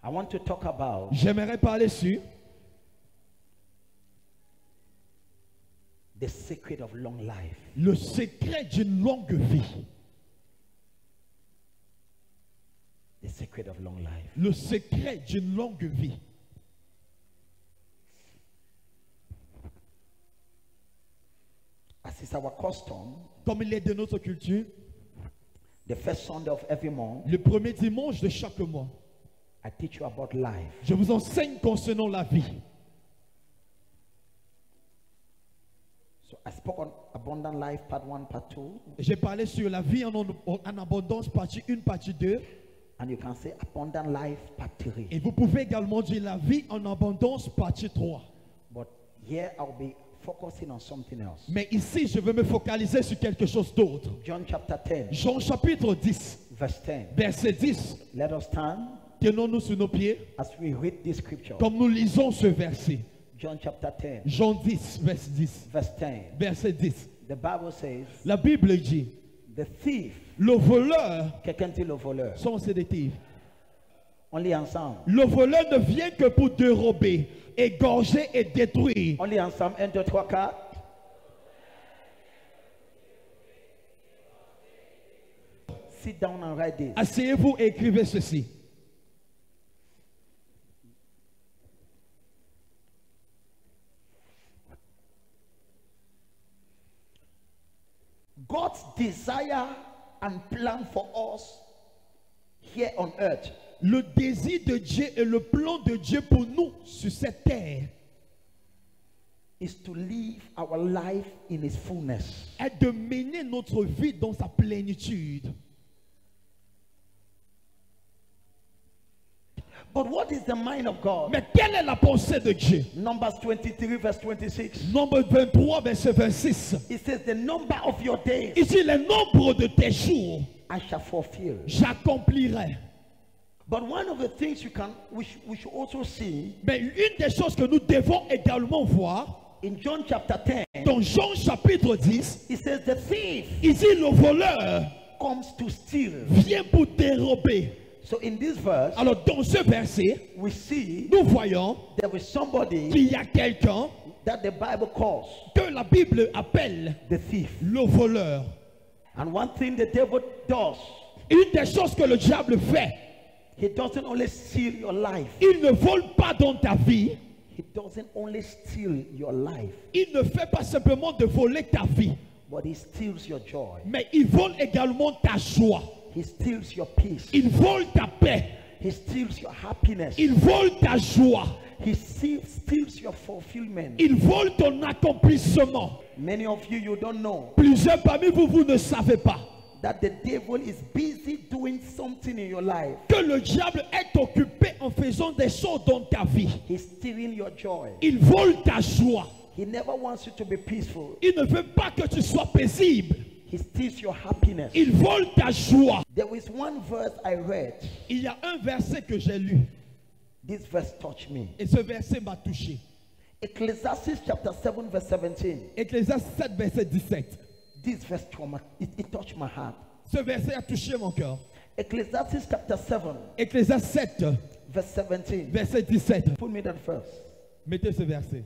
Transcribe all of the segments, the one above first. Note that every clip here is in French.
I want to talk about J'aimerais parler sur the secret of long life. le secret d'une longue vie. The secret of long life. Le secret d'une longue vie. As is our custom, Comme il est de notre culture, the first Sunday of every month, le premier dimanche de chaque mois, I teach you about life. je vous enseigne concernant la vie. So I spoke on abundant life, part 1, part 2. J'ai parlé sur la vie en abondance, partie 1, partie 2. And you can say abundant life, part 3. Et vous pouvez également dire la vie en abondance, partie 3. But here I'll be focusing on something else. Mais ici, je veux me focaliser sur quelque chose d'autre. John chapter 10, Jean chapitre 10, verse 10. verset 10. Let us stand Tenons-nous sur nos pieds as we read this scripture. comme nous lisons ce verset. John chapter 10, Jean 10, verset 10. verse 10. Verset 10. The Bible says, La Bible dit, the thief, le voleur, quelqu'un dit le voleur. sont sédatifs. On lit ensemble. Le voleur ne vient que pour dérober, égorger et détruire. On lit ensemble. 1, 2, 3, 4. Sit down and write this. Asseyez-vous et écrivez ceci. God's desire and plan for us here on earth Le désir de Dieu et le plan de Dieu pour nous sur cette terre is to live our life in its fullness. est de mener notre vie dans sa plénitude. But what is the mind of God? Mais quelle est la pensée de Dieu? Numbers 23 verse 26. Nombre 23, verset 26. It says the number of your days Ici, le nombre de tes jours, I shall fulfill. j'accomplirai. But one of the things we should also see Mais une des choses que nous devons également voir, in John chapter 10, dans Jean chapitre 10, it says the thief ici le voleur comes to steal. vient pour dérober. So in this verse, Alors dans ce verset, we see nous voyons there is somebody qu'il y a quelqu'un that the Bible calls que la Bible appelle the thief. le voleur. And one thing the devil does, Une des choses que le diable fait, he doesn't only steal your life. il ne vole pas dans ta vie, He doesn't only steal your life, il ne fait pas simplement de voler ta vie, but he steals your joy. mais il vole également ta joie, He steals your peace. il vole ta paix, He steals your happiness. il vole ta joie, He steals your fulfillment. il vole ton accomplissement. Many of you, you don't know Plusieurs parmi vous, vous ne savez pas that the devil is busy doing something in your life. que le diable est occupé en faisant des choses dans ta vie. He's stealing your joy. Il vole ta joie. He never wants you to be peaceful. Il ne veut pas que tu sois paisible. He steals your happiness. Il vole ta joie. There is one verse I read. Il y a un verset que j'ai lu This verse touched me. et ce verset m'a touché. Ecclesiastes chapter 7 verse 17. Ecclésiaste 7 verset 17. This verse it touched my heart. Ce verset a touché mon cœur. Ecclesiastes chapter 7 Ecclésiaste 7 verse 17. verset 17. Put me that first. Mettez ce verset.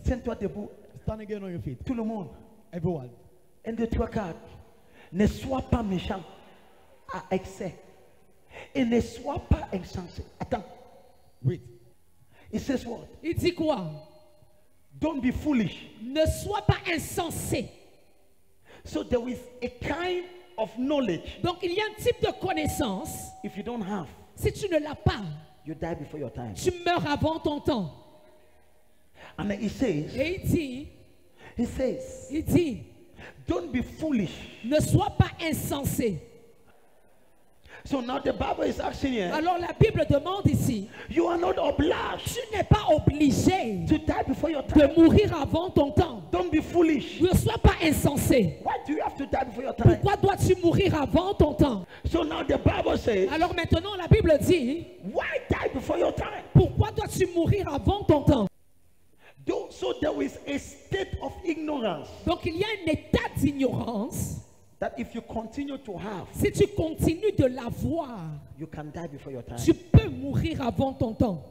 Tiens-toi debout, Stand again on your feet. tout le monde. Everyone. 1, 2, 3, 4. Ne sois pas méchant à excès. Et ne sois pas insensé. Attends. Wait. It says what? Il dit quoi? Don't be foolish. Ne sois pas insensé. So there is a kind of knowledge. Donc il y a un type de connaissance. If you don't have, Si tu ne l'as pas, you die before your time. tu meurs avant ton temps. And then it says, Et il dit, don't be foolish. ne sois pas insensé. So now the Bible is asking you, Alors la Bible demande ici, you are not obliged tu n'es pas obligé to die before your time. de mourir avant ton temps. Don't be foolish. Ne sois pas insensé. Why do you have to die before your time? Pourquoi dois-tu mourir avant ton temps? So now the Bible says, Alors maintenant la Bible dit, why die before your time? pourquoi dois-tu mourir avant ton temps? So there is a state of ignorance Donc il y a un état d'ignorance that if you continue to have, Si tu continues de l'avoir, you can die before your time. tu peux mourir avant ton temps.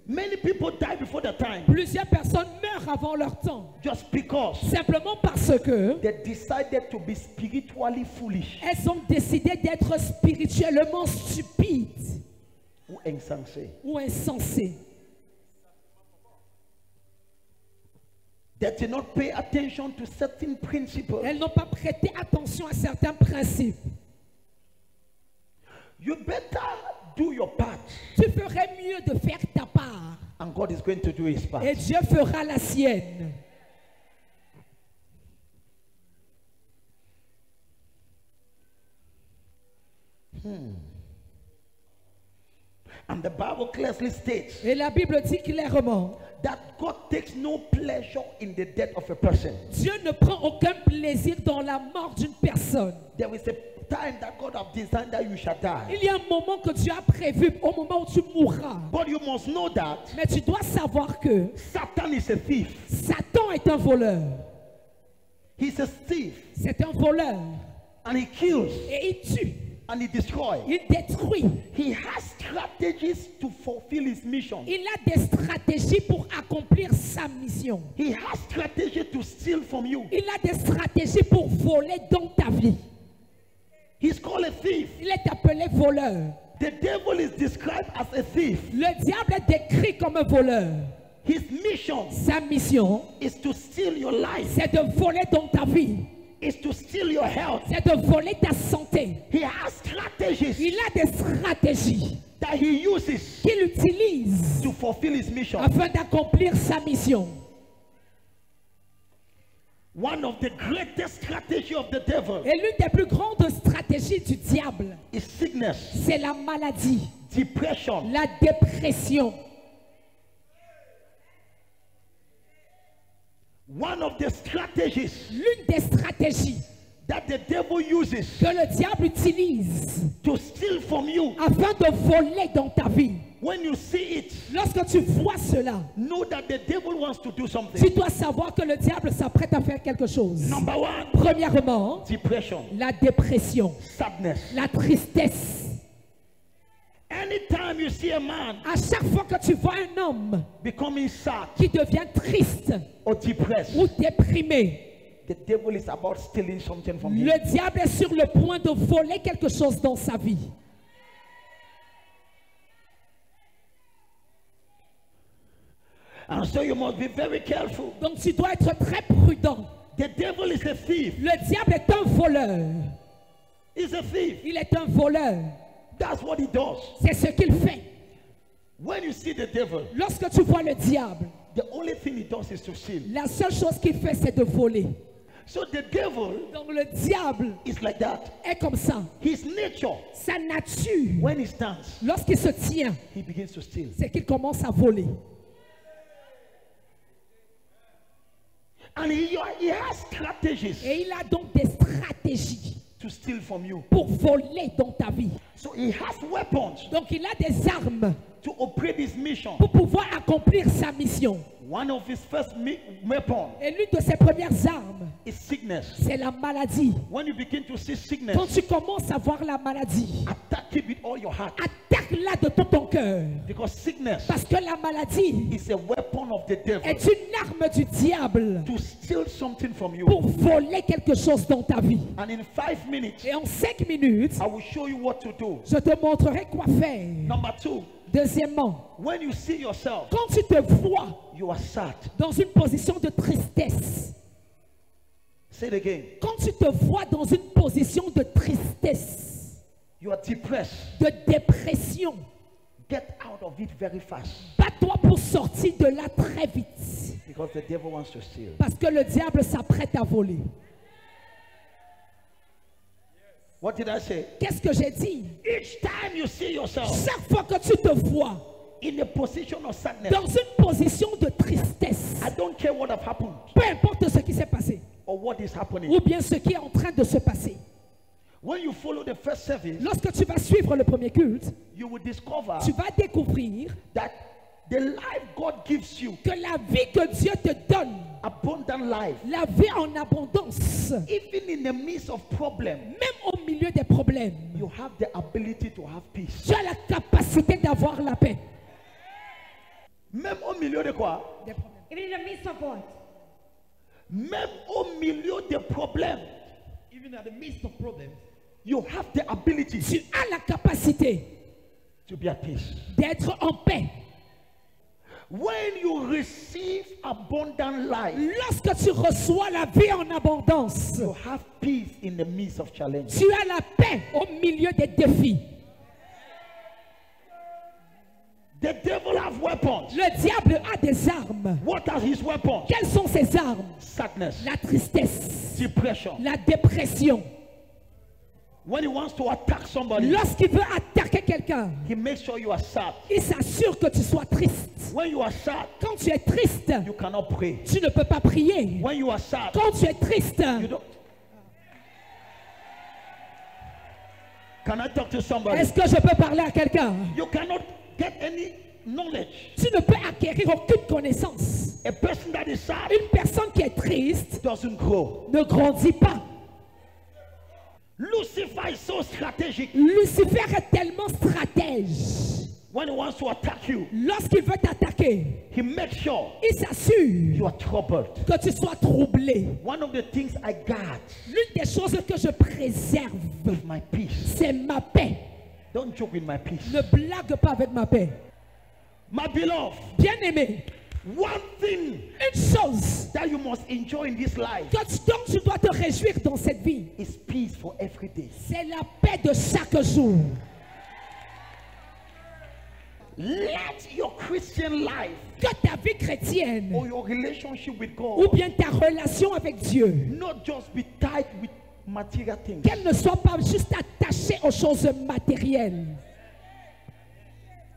Many people die before their time Plusieurs personnes meurent avant leur temps. just because Simplement parce que they decided to be spiritually foolish elles ont décidé d'être spirituellement stupides ou insensé. ou insensées. They did not pay attention to certain principles. Elles n'ont pas prêté attention à certains principes. You better do your part, Tu ferais mieux de faire ta part and God is going to do his part. et Dieu fera la sienne. And the Bible clearly states Et la Bible dit clairement, that God takes no pleasure in the death of a person. Dieu ne prend aucun plaisir dans la mort d'une personne. There is a time that God has designed that you shall die. Il y a un moment que Dieu a prévu, au moment où tu mourras. But you must know that Mais tu dois savoir que Satan is a thief. Satan est un voleur. He's a thief. C'est un voleur. And he kills Et il tue, and he destroys. il détruit. He has strategies to fulfill his mission. Il a des stratégies pour accomplir sa mission. He has strategy to steal from you. Il a des stratégies pour voler dans ta vie. He's called a thief. Il est appelé voleur. The devil is described as a thief. Le diable est décrit comme un voleur. His mission Sa mission, is to steal your life, c'est de voler dans ta vie. is to steal your health. C'est de voler ta santé. He has strategies Il a des stratégies that he uses qu'il utilise to fulfill his mission. afin d'accomplir sa mission. One of the greatest strategy of the devil Et l'une des plus grandes stratégies du diable, is sickness, c'est la maladie, depression. la dépression. One of the strategies L'une des stratégies that the devil uses que le diable utilise to steal from you. afin de voler dans ta vie. When you see it, Lorsque tu vois cela, know that the devil wants to do tu something. dois savoir que le diable s'apprête à faire quelque chose. Number one, Premièrement, depression, la dépression, sadness. la tristesse. Anytime you see a man À chaque fois que tu vois un homme becoming sad qui devient triste or depressed, ou déprimé, the devil is about stealing something from him. le diable est sur le point de voler quelque chose dans sa vie. And so you must be very careful. Donc tu dois être très prudent. The devil is a thief. Le diable est un voleur. He's a thief. Il est un voleur. That's what he does. C'est ce qu'il fait. When you see the devil, Lorsque tu vois le diable, the only thing he does is to steal. la seule chose qu'il fait, c'est de voler. So the devil Donc le diable is like that. est comme ça. His nature, Sa nature, when he stands, lorsqu'il se tient, he begins to steal. c'est qu'il commence à voler. And he has strategies Et il a donc des stratégies to steal from you. pour voler dans ta vie. So he has weapons Donc il a des armes to operate his mission. pour pouvoir accomplir sa mission. One of his first weapons Et l'une de ses premières armes, is sickness. c'est la maladie. When you begin to see Quand sickness, tu commences à voir la maladie, attack it with all your heart. attaque-la de tout ton cœur. Because sickness Parce que la maladie is a weapon of the devil est une arme du diable to steal something from you. pour voler quelque chose dans ta vie. And in 5 minutes, Et en 5 minutes, I will show you what to do. je te montrerai quoi faire. Number two, Deuxièmement, when you see yourself, quand tu te vois you are sad. dans une position de tristesse, Say it again. quand tu te vois dans une position de tristesse, You are depressed. de dépression, Get out of it very fast. bats-toi pour sortir de là très vite. Because the devil wants to steal. Parce que le diable s'apprête à voler. What did I say? Qu'est-ce que j'ai dit? Each time you see yourself Chaque fois que tu te vois in a position of sadness, dans une position de tristesse, I don't care what have happened peu importe ce qui s'est passé, or what is happening. ou bien ce qui est en train de se passer, When you follow the first service, lorsque tu vas suivre le premier culte, you will discover tu vas découvrir that the life God gives you que la vie que Dieu te donne abundant life, la vie en abondance, even in the midst of problems, même au milieu des problèmes, you have the ability to have peace. tu as la capacité d'avoir la paix. Même au milieu de quoi? Des problèmes. Even in the midst of what? Même au milieu des problèmes, Even at the midst of problems, you have the ability Tu as la capacité to be at peace. d'être en paix. When you receive abundant life, Lorsque tu reçois la vie en abondance, you have peace in the midst of challenges. tu as la paix au milieu des défis. The devil has weapons. Le diable a des armes. What are his weapons? Quelles sont ses armes? Sadness, La tristesse, depression. la dépression. When he wants to attack somebody, Lorsqu'il veut attaquer quelqu'un, he makes sure you are sad. il s'assure que tu sois triste. When you are sad, Quand tu es triste, you cannot pray. tu ne peux pas prier. When you are sad, Quand tu es triste, you don't. Can I talk to somebody? est-ce que je peux parler à quelqu'un? You cannot get any knowledge. Tu ne peux acquérir aucune connaissance. A person that is sad Une personne qui est triste doesn't grow. ne grandit pas. Lucifer is so strategic. Lucifer est tellement stratège. When he wants to attack you, Lorsqu'il veut t'attaquer, he makes sure il s'assure you are troubled. que tu sois troublé. One of the things I got L'une des choses que je préserve, is my peace. c'est ma paix. Don't joke with my peace. Ne blague pas avec ma paix. My beloved, Bien-aimé, one thing une chose that you must enjoy in this life dont tu dois te réjouir dans cette vie, is peace for every day. c'est la paix de chaque jour. Let your Christian life Que ta vie chrétienne or your relationship with ou God bien ta relation avec Dieu, not just be tied with material things. qu'elle ne soit pas juste attachée aux choses matérielles.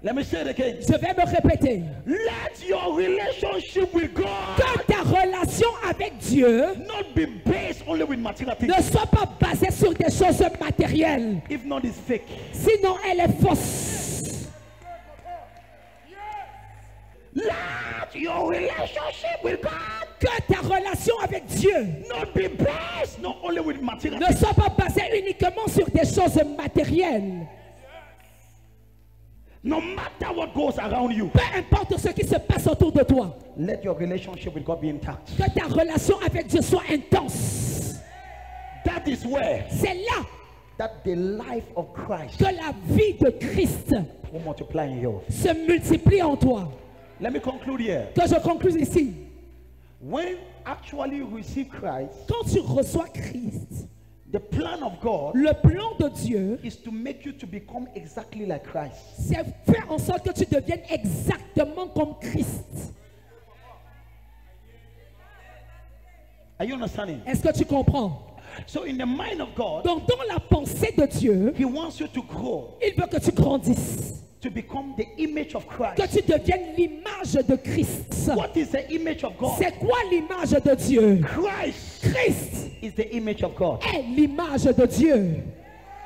Let me say it again. Je vais me répéter. Let your relationship with God Que ta relation avec Dieu not be based only with material things. ne soit pas basée sur des choses matérielles. If not, it's fake. Sinon, elle est fausse. Let your relationship with God Que ta relation avec Dieu not be based not only with material ne things. soit pas basée uniquement sur des choses matérielles. No matter what goes around you, Peu importe ce qui se passe autour de toi, let your relationship with God be intact. que ta relation avec Dieu soit intense. That is where C'est là that the life of Christ que la vie de Christ will multiply in you. se multiplie en toi. Let me conclude here. Que je conclue ici. When actually you receive Christ, Quand tu reçois Christ, the plan of God le plan de Dieu, is to make you to become exactly like Christ. c'est faire en sorte que tu deviennes exactement comme Christ. Are you understanding? Est-ce que tu comprends? So in the mind of God, Donc dans la pensée de Dieu, He wants you to grow, il veut que tu grandisses, to become the image of que Christ. tu deviennes l'image de Christ. What is the image of God? C'est quoi l'image de Dieu? Christ Christ is the image of God. est l'image de Dieu.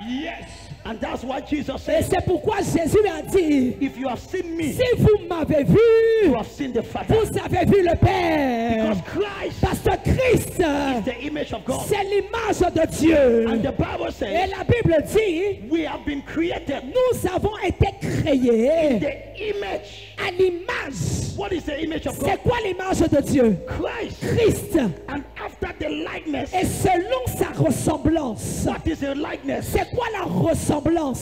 yes, And that's why Jesus Et said, c'est pourquoi Jésus a dit, if you have seen me, si vous m'avez vu, you have seen the Father. vous avez vu le Père. Because Christ Parce que Christ, is the image of God. c'est l'image de Dieu. And the Bible Et says, la Bible dit, we have been created nous avons été créés the image. à l'image. What is the image of God? C'est quoi l'image de Dieu? Christ. Christ. And after the likeness, Et selon sa ressemblance. what is the likeness? C'est quoi la ressemblance?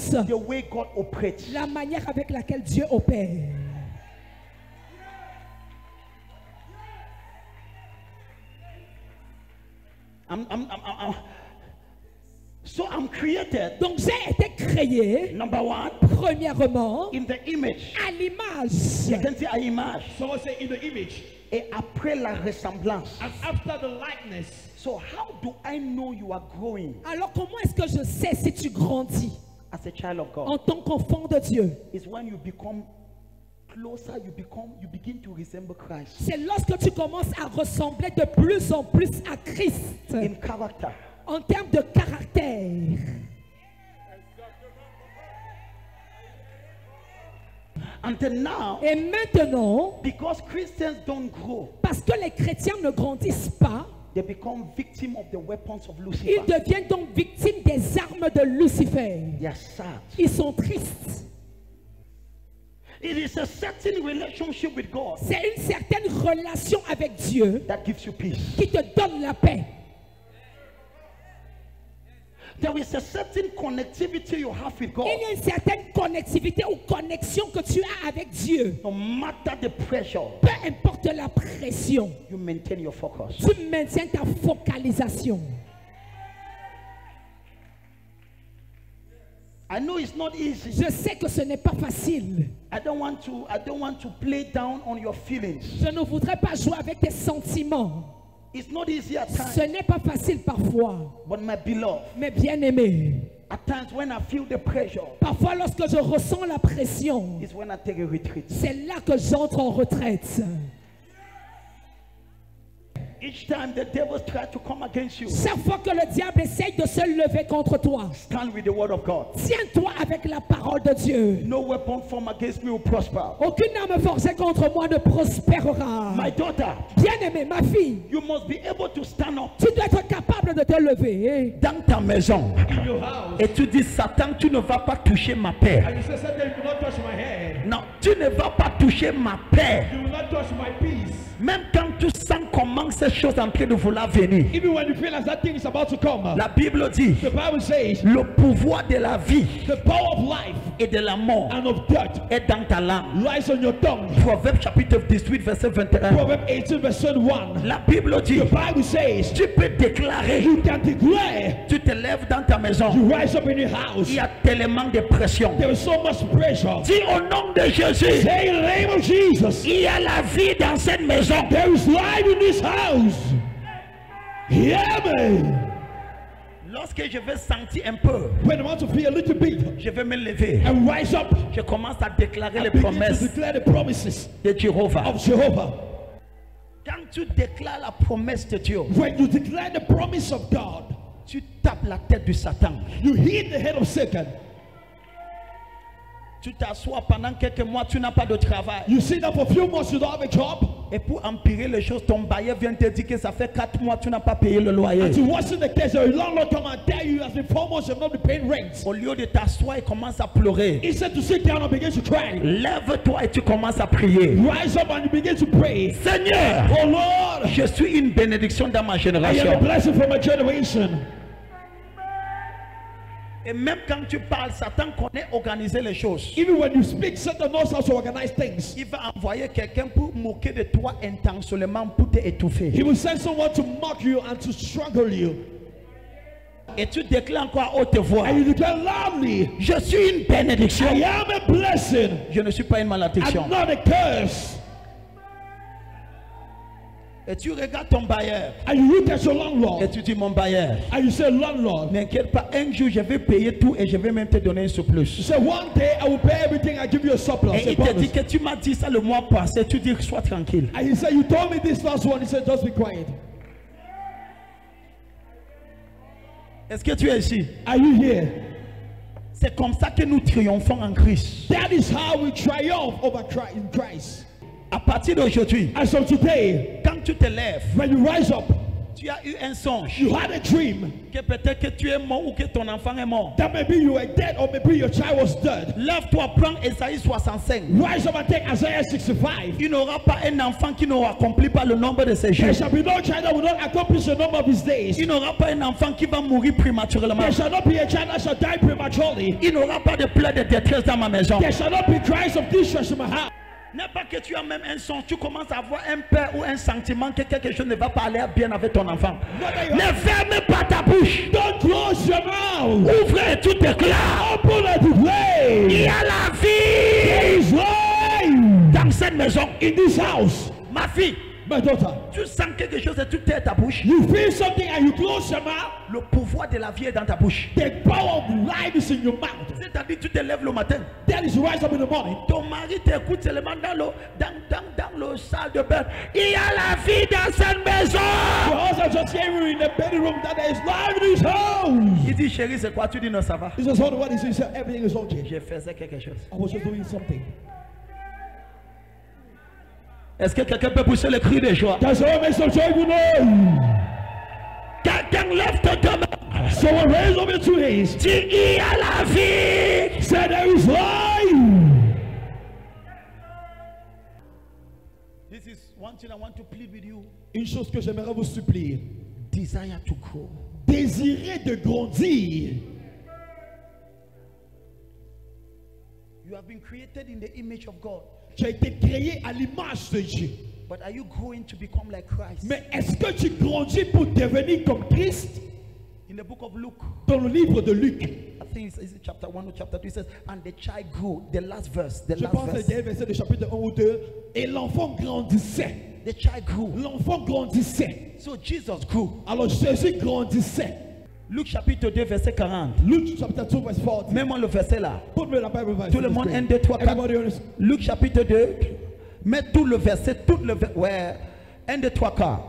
The way God operates. La manière avec laquelle Dieu opère. So I'm created, Donc j'ai été créé, number one, premièrement, in the image. à l'image. You can see à image. someone say in the image, Et après la ressemblance. and after the likeness. So how do I know you are growing Alors comment est-ce que je sais si tu grandis as a child of God? en tant qu'enfant de Dieu? It's when you become closer, you begin to resemble Christ C'est lorsque tu commences à ressembler de plus en plus à Christ in character. en termes de caractère. Until now, Et maintenant, because Christians don't grow, parce Lorsque les chrétiens ne grandissent pas, they become victim of the weapons of ils Lucifer. deviennent donc victimes des armes de Lucifer. They are sad. Ils sont tristes. It is a certain relationship with God C'est une certaine relation avec Dieu that gives you peace. qui te donne la paix. There is a certain connectivity you have with God. Il y a une certaine connectivité ou connexion que tu as avec Dieu. No matter the pressure, Peu importe la pression, you maintain your focus. tu maintiens ta focalisation. I know it's not easy. Je sais que ce n'est pas facile. I don't want to play down on your feelings. Je ne voudrais pas jouer avec tes sentiments. It's not easy at Ce times. n'est pas facile parfois. But my beloved, Mais bien aimé, at times when I feel the pressure, parfois lorsque je ressens la pression, is when I take a retreat. c'est là que j'entre en retraite. Each time the devil tries to come against you, Chaque fois que le diable essaye de se lever contre toi, stand with the word of God. tiens-toi avec la parole de Dieu. No weapon formed against me will prosper. Aucune arme forgée contre moi ne prospérera. My daughter, Bien-aimée, ma fille, you must be able to stand up tu dois être capable de te lever. dans ta maison In your house. et tu dis, Satan, tu ne vas pas toucher ma paix. And you say, Satan, you will not touch my head. Non, tu ne vas pas toucher ma paix. You will not touch my peace. Même quand tu sens comment ces choses en train de vouloir venir. Even when you feel as that thing is about to come. La Bible dit, The Bible says, le pouvoir de la vie the power of life et de la mort and of death est dans ta langue. lies on your tongue. Proverbe chapitre 18 verset 21. Proverbs 18 verse 21. La Bible dit, The Bible says, tu peux déclarer, you can declare, tu te lèves dans ta maison. you rise up in your house. Il y a tellement de pression. There is so much pressure. Dis au nom de Jésus, Say in the name of Jesus, il y a la vie dans cette maison. there is life in this house. Yeah, man. Lorsque je vais sentir un peu, When I want to feel a little bit je vais me lever. and rise up, Je commence à déclarer les and begin to promesses declare the promises de Jéhovah. of Jehovah. Quand tu déclares la promesse de Dieu, When you declare the promise of God, tu tapes la tête du Satan. you hit the head of Satan. Tu t'assois pendant quelques mois, tu n'as pas de travail. You sit down for a few months, you don't have a job. Et pour empirer les choses, ton bailleur vient te dire que ça fait 4 mois, tu n'as pas payé le loyer. And to worsen the case, your landlord come and tell you, as been 4 months, you have not been paying rent. Au lieu de t'asseoir, il commence à pleurer. Instead to sit down and begin to cry, Lève-toi et tu commences à prier. rise up and you begin to pray. Seigneur, Oh Lord, je suis une bénédiction dans ma I am a génération. blessing for my generation. Et même quand tu parles, Satan connaît organiser les choses. Even when you speak, Satan knows how to organize things. Il va envoyer quelqu'un pour moquer de toi intentionnellement pour t'étouffer. He will send someone to mock you and to struggle you. Et tu déclares encore à haute voix, And you declare loudly, je suis une bénédiction. I am a blessing. Je ne suis pas une malédiction. I'm not a curse. Et tu regardes ton bailleur And you look at your et landlord tu dis, mon bailleur, and you say, landlord, n'inquiète pas, un jour je vais payer tout et je vais même te donner un you surplus. say, one day I will pay everything, I give you a surplus. Et A il te dit promise. que tu m'as dit ça le mois passé, tu dis, sois tranquille. And he said, you told me this last one. He said, just be quiet. Est-ce que tu es ici? Are you here? C'est comme ça que nous triomphons en Christ. That is how we triumph over Christ in Christ. À partir d'aujourd'hui, And so today, quand tu te lèves, when you rise up, tu as eu un songe you had a dream que peut-être que tu es mort ou que ton enfant est mort. that maybe you were dead or maybe your child was dead. Lève-toi, prends Ésaïe 65. Rise up and take Isaiah 65. Il n'aura pas un enfant qui n'aura accompli pas le nombre de ses There jours. shall be no child that will not accomplish the number of his days. Il n'aura pas un enfant qui va mourir prématurément. There shall not be a child that shall die prematurely. Il n'aura pas de pleurs de détresse dans ma maison. There shall not be cries of distress in my house. N'est pas que tu as même un son, tu commences à avoir un peur ou un sentiment que quelque chose ne va pas aller bien avec ton enfant. Ne ferme pas ta bouche. Don't close your mouth. Ouvre et tu déclares. Open and Il declare. y a la There vie is life dans cette maison. in this house. Ma fille, My daughter, tu sens quelque chose et tu tais ta bouche. you feel something and you close your mouth. Le pouvoir de la vie est dans ta bouche. The power of life is in your mouth. C'est-à-dire tu te lèves le matin. That is you rise up in the morning. Ton mari t'écoute seulement dans le salle de bain. Il y a la vie dans cette maison. Your husband just came in the bedroom that there is life in his house. Il dit chérie, c'est quoi? Tu dis non, ça va. He says, hold on, what is it? He said, everything is okay. Je faisais quelque chose. I was just doing something. Est-ce que quelqu'un peut pousser le cri de joie? Can someone make some joyful noise? Quelqu'un lève ta main. Someone raise up your two hands. Dis, il y a la vie. Say there is life. This is one thing I want to plead with you. Une chose que j'aimerais vous supplier. Desire to grow. Désirez de grandir. You have been created in the image of God. Tu as été créé à l'image de Dieu. But are you growing to become like Christ? Mais est-ce que tu grandis pour devenir comme Christ? In the book of Luke, Dans le livre de Luc, I think it's chapter 1 or chapter 2, it says, and the child grew. The last verse. The je last pense que verse. c'est le verset de chapitre 1 ou 2, et l'enfant grandissait. The child grew. L'enfant grandissait. So Jesus grew. Alors Jésus grandissait. Luc chapitre 2, verset 40. Luc chapitre 2, verset 40. Mets-moi le verset là. Put-moi la Bible verse. Tout le monde, 1, 2, 3, 4. Everybody on this. Luc chapitre 2. Mets tout le verset, ouais. 1, 2, 3, 4.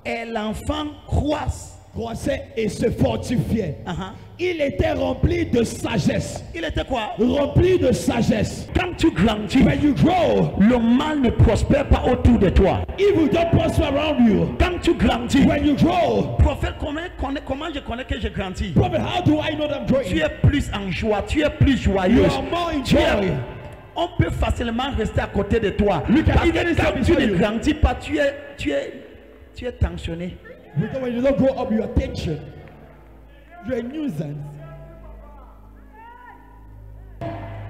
Et l'enfant croisse. Croissait et se fortifiait. Uh-huh. Il était rempli de sagesse. Il était quoi? Rempli de sagesse. Quand tu grandis, When you grow, le mal ne prospère pas autour de toi. evil don't prosper around you. Quand tu grandis, When you grow, prophète, comment je connais que je grandis? prophet, how do I know that I'm Tu growing? es plus en joie, tu es plus You joyeuse. are more in Tu es- joy. On peut facilement rester à côté de toi. You can Parce even que stop quand tu beside ne you. grandis pas, tu es tensionné. Because when you don't grow up, you are tension. You're a nuisance.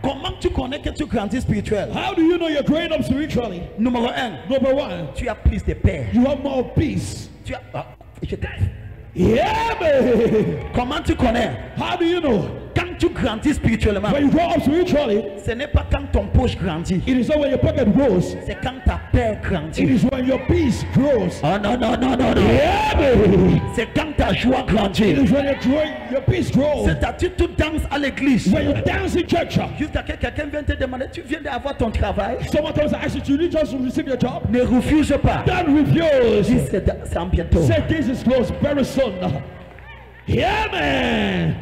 Comment tu connais que tu grandis spirituel? How do you know you're growing up spiritually? Numéro 1, Number one, tu as plus de paix. you have more peace. Tu as, je t'ai- Yeah, man. Comment tu connais? How do you know? Quand tu grandis spirituellement, When you grow up spiritually, ce n'est pas quand ton poche grandit, it is not when your pocket grows. c'est quand ta paix It grandit. is when your peace grows. Oh non, non, non, non, non. Yeah, man. C'est quand ta joie It grandit. is when your peace grows. C'est-à-dire tu danses à l'église. When you dance in church, Jusqu'à que quelqu'un vienne te demander, tu viens d'avoir ton travail? someone comes and asks you, you need just to receive your job. Ne refuse pas. Don't refuse. Dis, c'est en bientôt. Say this is close very soon. Yeah, man.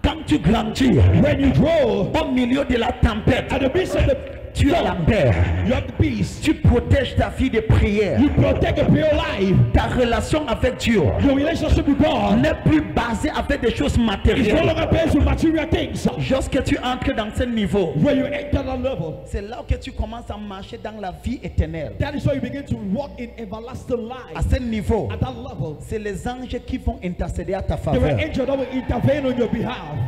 Quand tu grandis, When you grow, au milieu de la tempête, at the midst of the tu as la paix. you have the peace. Tu protèges ta vie de prière. You protect your pure life. Ta relation avec Dieu Your relationship with God n'est plus basée avec des choses is no matérielles. longer based on material things. Lorsque tu entres dans ce niveau, When you enter that level, c'est là que tu commences à marcher dans la vie éternelle. that is why you begin to walk in everlasting À life. ce niveau, At that level, c'est les anges qui vont intercéder à ta there are faveur. angels that will intervene on your behalf.